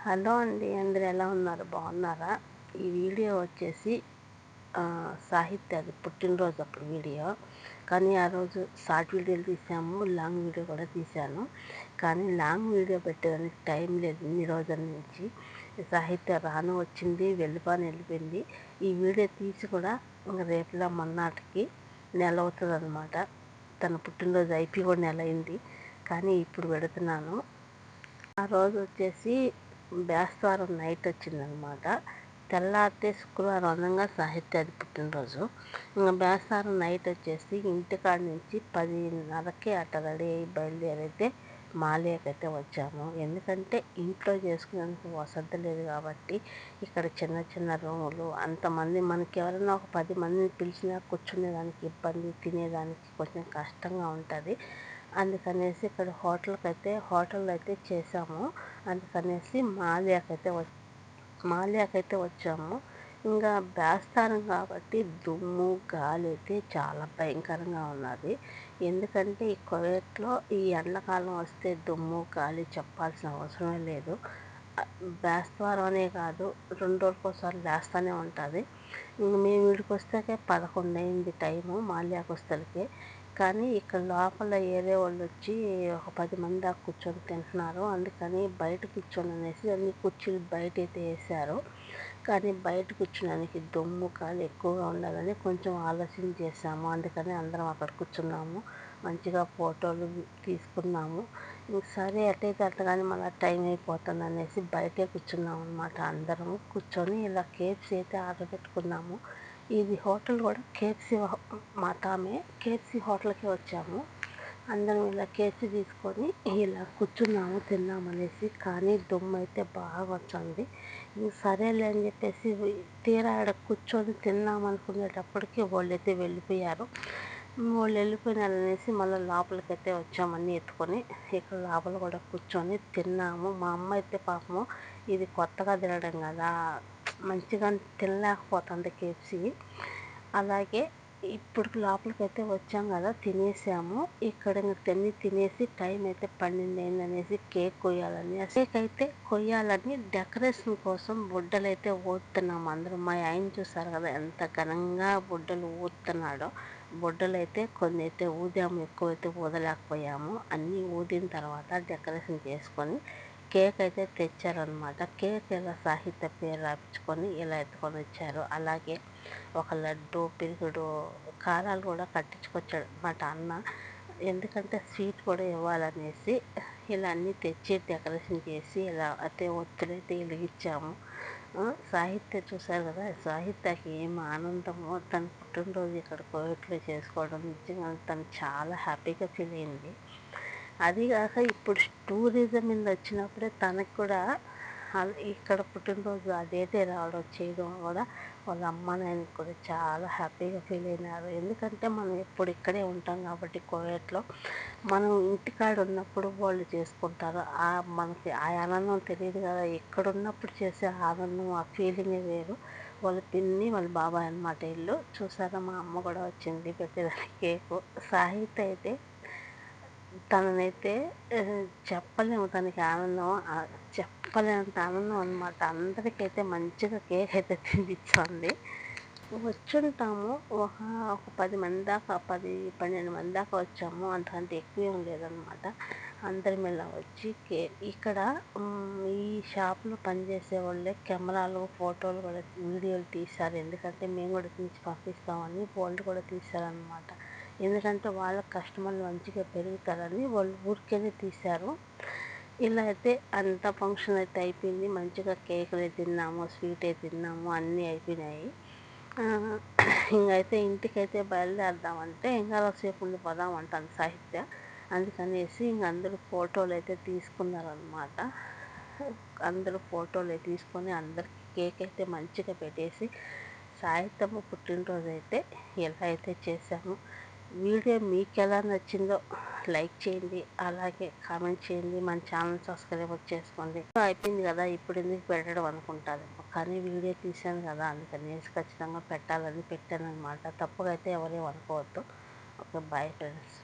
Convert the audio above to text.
Hello అండి, అందరు ఎలా ఉన్నారు? బాగున్నారా? ఈ వీడియో వచ్చేసి సాహిత్య అది పుట్టినరోజు అప్పుడు వీడియో. కానీ ఆ రోజు షార్ట్ వీడియోలు తీసాము, లాంగ్ వీడియో కూడా తీశాను. కానీ లాంగ్ వీడియో పెట్టడానికి టైం లేదు. ఇన్ని రోజుల నుంచి సాహిత్య రాను వచ్చింది, వెళ్ళిపోయింది. ఈ వీడియో తీసి కూడా ఇంకా రేపులా మొన్నటికి నెల అవుతుంది అనమాట. తన పుట్టినరోజు అయిపోయి కూడా నెల అయింది. కానీ ఇప్పుడు పెడుతున్నాను. ఆ రోజు వచ్చేసి బేస్తవారం నైట్ వచ్చిందనమాట. తెల్లారితే శుక్రవారం అనగా సాహిత్యాది పుట్టినరోజు. ఇంకా బేస్తవారం నైట్ వచ్చేసి ఇంటికాడ నుంచి 10:30కి అట్లా రెడీ అయ్యి బయలుదేరైతే మాలేకైతే వచ్చాము. ఎందుకంటే ఇంట్లో చేసుకునేందుకు వసతి లేదు కాబట్టి ఇక్కడ చిన్న చిన్న రూములు, అంతమంది మనకి ఎవరైనా ఒక 10 మందిని పిలిచినా కూర్చునేదానికి ఇబ్బంది, తినేదానికి కొంచెం కష్టంగా ఉంటుంది. అందుకనేసి ఇక్కడ హోటల్లో అయితే చేసాము. అందుకనేసి మాల్యాకైతే వచ్చాము. ఇంకా బేస్తారం కాబట్టి దుమ్ము గాలి అయితే చాలా భయంకరంగా ఉన్నది. ఎందుకంటే ఈ కువైట్లో ఈ ఎండాకాలం వస్తే దుమ్ము గాలి చెప్పాల్సిన అవసరమే లేదు. బేస్తవారం అనే కాదు, 2 రోజులకోసారి లేస్తూనే ఉంటుంది. మేము వీడికి వస్తాకే 11 అయింది టైము, మాల్యాకి వస్తలకే. కానీ ఇక్కడ లోపల ఏరే వాళ్ళు వచ్చి ఒక 10 మంది దాకా కూర్చొని తింటున్నారు. అందుకని బయట కూర్చొని అనేసి అన్ని కుర్చీలు బయట అయితే వేసారు. కానీ బయట కూర్చోడానికి దుమ్ము కాలు ఎక్కువగా ఉండాలని కొంచెం ఆలోచన చేసాము. అందుకని అందరం అక్కడ కూర్చున్నాము, మంచిగా ఫోటోలు తీసుకున్నాము. సరే అట్టయితే అట్లా కానీ మళ్ళీ టైం అయిపోతుంది అనేసి బయటే కూర్చున్నాము అనమాట. అందరము కూర్చొని ఇలా కేఎఫ్సీ అయితే ఆర్డర్ పెట్టుకున్నాము. ఇది హోటల్ కూడా కేఎఫ్సీ మాతామే కేఎఫ్సీ హోటల్కే వచ్చాము. అందరం ఇలా కేఎఫ్సీ తీసుకొని ఇలా కూర్చున్నాము తిన్నామనేసి. కానీ దుమ్ము అయితే బాగా వచ్చింది. సరేలే అని చెప్పేసి తీరా ఆడ కూర్చొని తిన్నాం అనుకునేటప్పటికి వాళ్ళైతే వెళ్ళిపోయారు. వాళ్ళు వెళ్ళిపోయినారనేసి మళ్ళీ లోపలికైతే వచ్చామని ఎత్తుకొని ఇక్కడ లోపల కూడా కూర్చొని తిన్నాము. మా అమ్మ అయితే పాపము ఇది కొత్తగా తినడం కదా, మంచిగా తినలేకపోతుంది కేఎఫ్సీ. అలాగే ఇప్పుడు లోపలికైతే వచ్చాం కదా, తినేసాము. ఇక్కడ తినేసి టైం అయితే 12 అయిందనేసి కేక్ కొయ్యాలని డెకరేషన్ కోసం బుడ్డలు అయితే ఊదుతున్నాము అందరం. మా ఆయన చూసారు కదా ఎంత ఘనంగా బుడ్డలు ఊదుతున్నాడో. బుడ్డలు అయితే కొన్ని అయితే ఊదాము, ఎక్కువైతే ఊదలేకపోయాము. అన్నీ ఊదిన తర్వాత డెకరేషన్ చేసుకొని కేక్ అయితే తెచ్చారనమాట. కేక్ ఇలా సాహిత్య పేరు రాపించుకొని ఇలా ఎత్తుకొని వచ్చారు. అలాగే ఒక లడ్డు, పిరికుడు కారాలు కూడా కట్టించుకొచ్చాడు అన్నమాట అన్న. ఎందుకంటే స్వీట్ కూడా ఇవ్వాలనేసి ఇలా అన్నీ తెచ్చి డెకరేషన్ చేసి ఇలా అయితే ఒత్తులైతే వెలిగించాము. సాహిత్య చూశారు కదా, సాహిత్యకి ఏం ఆనందమో తన పుట్టినరోజు ఇక్కడ కోవిట్లో చేసుకోవడం. నిజంగా తను చాలా హ్యాపీగా ఫీల్ అయింది. అదిగాక ఇప్పుడు టూరిజం మీద వచ్చినప్పుడే తనకు కూడా ఇక్కడ పుట్టినరోజు అదేటే రావడం చేయడం కూడా వాళ్ళ అమ్మ నాయన కూడా చాలా హ్యాపీగా ఫీల్ అయినారు. ఎందుకంటే మనం ఎప్పుడు ఇక్కడే ఉంటాం కాబట్టి కువైట్లో మనం ఇంటికాడ ఉన్నప్పుడు వాళ్ళు చేసుకుంటారు. మనకి ఆ ఆనందం తెలియదు కదా. ఇక్కడ ఉన్నప్పుడు చేసే ఆనందం, ఆ ఫీలింగే వేరు. వాళ్ళ పిన్ని వాళ్ళ బాబాయ్ అన్నమాట ఇల్లు. చూసారా, మా అమ్మ కూడా వచ్చింది పెట్టేదానికి కేకు. సాహిత్య అయితే తననైతే చెప్పలేము, తనకి ఆనందం చెప్పలేనంత ఆనందం అనమాట. అందరికైతే మంచిగా కేక్ అయితే తినిపించింది. వచ్చుంటాము ఒక 10 మంది దాకా, 10-12 మంది దాకా వచ్చాము. అంతకంటే ఎక్కువ ఏం లేదనమాట. అందరం ఇలా వచ్చి ఇక్కడ ఈ షాప్లో పనిచేసే వాళ్ళే కెమెరాలు, ఫోటోలు కూడా వీడియోలు తీశారు. ఎందుకంటే మేము కూడా తీసి పంపిస్తామని వాళ్ళు కూడా తీశారనమాట. ఎందుకంటే వాళ్ళ కస్టమర్లు మంచిగా పెరుగుతారని వాళ్ళు ఊరికేనే తీశారు. ఇలా అయితే అంత ఫంక్షన్ అయితే అయిపోయింది. మంచిగా కేకులు తిన్నాము, స్వీట్ తిన్నాము, అన్నీ అయిపోయినాయి. ఇంకైతే ఇంటికైతే బయలుదేరదామంటే ఇంకా సేపు ఉండి పోదాం అంటాను సాహిత్య. అందుకనేసి ఇంక అందరూ ఫోటోలు అయితే తీసుకున్నారనమాట. అందరూ ఫోటోలు తీసుకొని అందరికి కేక్ అయితే మంచిగా పెట్టేసి సాహిత్యము పుట్టినరోజు అయితే ఎలా అయితే చేశాము. వీడియో మీకు ఎలా నచ్చిందో లైక్ చేయండి, అలాగే కామెంట్ చేయండి, మన ఛానల్ సబ్స్క్రైబ్ చేసుకోండి. అయిపోయింది కదా ఇప్పుడు ఎందుకు పెట్టడం అనుకుంటారు, కానీ వీడియో తీశాను కదా అందుకని ఖచ్చితంగా పెట్టాలని పెట్టాను అనమాట. తప్పుగా అయితే ఎవరేం అనుకోవద్దు. Okay, bye friends.